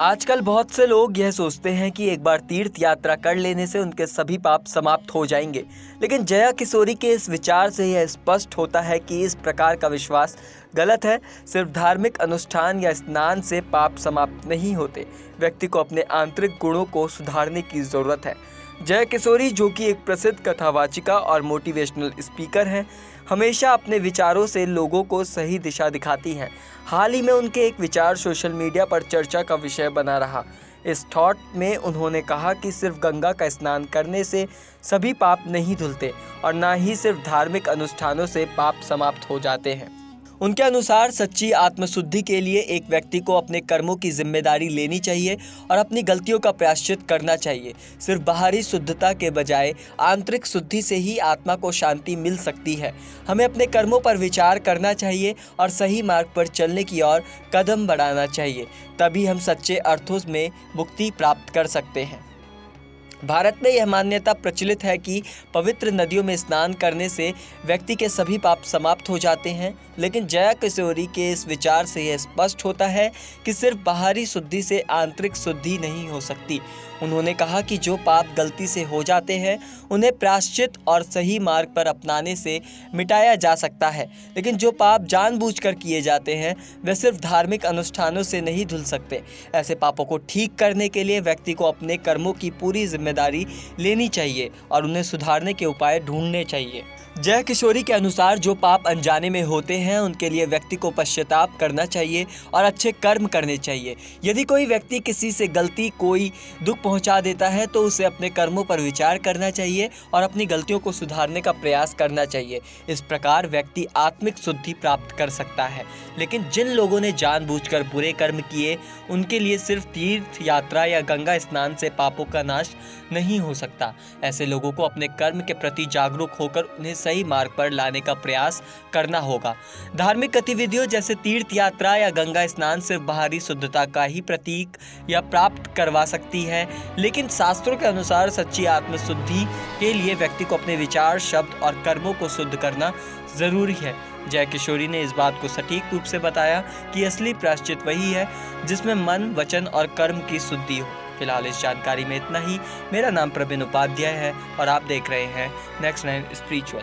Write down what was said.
आजकल बहुत से लोग यह सोचते हैं कि एक बार तीर्थ यात्रा कर लेने से उनके सभी पाप समाप्त हो जाएंगे, लेकिन जया किशोरी के इस विचार से यह स्पष्ट होता है कि इस प्रकार का विश्वास गलत है। सिर्फ धार्मिक अनुष्ठान या स्नान से पाप समाप्त नहीं होते, व्यक्ति को अपने आंतरिक गुणों को सुधारने की ज़रूरत है। जया किशोरी, जो कि एक प्रसिद्ध कथावाचिका और मोटिवेशनल स्पीकर हैं, हमेशा अपने विचारों से लोगों को सही दिशा दिखाती हैं। हाल ही में उनके एक विचार सोशल मीडिया पर चर्चा का विषय बना रहा। इस थॉट में उन्होंने कहा कि सिर्फ गंगा का स्नान करने से सभी पाप नहीं धुलते और ना ही सिर्फ धार्मिक अनुष्ठानों से पाप समाप्त हो जाते हैं। उनके अनुसार सच्ची आत्मशुद्धि के लिए एक व्यक्ति को अपने कर्मों की जिम्मेदारी लेनी चाहिए और अपनी गलतियों का प्रायश्चित करना चाहिए। सिर्फ बाहरी शुद्धता के बजाय आंतरिक शुद्धि से ही आत्मा को शांति मिल सकती है। हमें अपने कर्मों पर विचार करना चाहिए और सही मार्ग पर चलने की ओर कदम बढ़ाना चाहिए, तभी हम सच्चे अर्थों में मुक्ति प्राप्त कर सकते हैं। भारत में यह मान्यता प्रचलित है कि पवित्र नदियों में स्नान करने से व्यक्ति के सभी पाप समाप्त हो जाते हैं, लेकिन जया किशोरी के इस विचार से यह स्पष्ट होता है कि सिर्फ बाहरी शुद्धि से आंतरिक शुद्धि नहीं हो सकती। उन्होंने कहा कि जो पाप गलती से हो जाते हैं उन्हें प्रायश्चित और सही मार्ग पर अपनाने से मिटाया जा सकता है, लेकिन जो पाप जानबूझकर किए जाते हैं वे सिर्फ धार्मिक अनुष्ठानों से नहीं धुल सकते। ऐसे पापों को ठीक करने के लिए व्यक्ति को अपने कर्मों की पूरी जिम्मेदारी लेनी चाहिए और उन्हें सुधारने के उपाय ढूंढने चाहिए। जया किशोरी के अनुसार जो पाप अनजाने में होते हैं उनके लिए व्यक्ति को पश्चाताप करना चाहिए और अच्छे कर्म करने चाहिए। यदि कोई व्यक्ति किसी से गलती कोई दुख पहुंचा देता है तो उसे अपने कर्मों पर विचार करना चाहिए और अपनी गलतियों को सुधारने का प्रयास करना चाहिए। इस प्रकार व्यक्ति आत्मिक शुद्धि प्राप्त कर सकता है। लेकिन जिन लोगों ने जानबूझकर बुरे कर्म किए उनके लिए सिर्फ तीर्थ यात्रा या गंगा स्नान से पापों का नाश नहीं हो सकता। ऐसे लोगों को अपने कर्म के प्रति जागरूक होकर उन्हें सही मार्ग पर लाने का प्रयास करना होगा। धार्मिक गतिविधियों जैसे तीर्थ यात्रा या गंगा स्नान सिर्फ बाहरी शुद्धता का ही प्रतीक या प्राप्त करवा सकती है, लेकिन शास्त्रों के अनुसार सच्ची आत्मशुद्धि के लिए व्यक्ति को अपने विचार, शब्द और कर्मों को शुद्ध करना जरूरी है। जया किशोरी ने इस बात को सटीक रूप से बताया कि असली प्रायश्चित वही है जिसमें मन, वचन और कर्म की शुद्धि हो। फिलहाल इस जानकारी में इतना ही। मेरा नाम प्रवीण उपाध्याय है और आप देख रहे हैं नेक्स्ट 9 स्पिरिचुअल।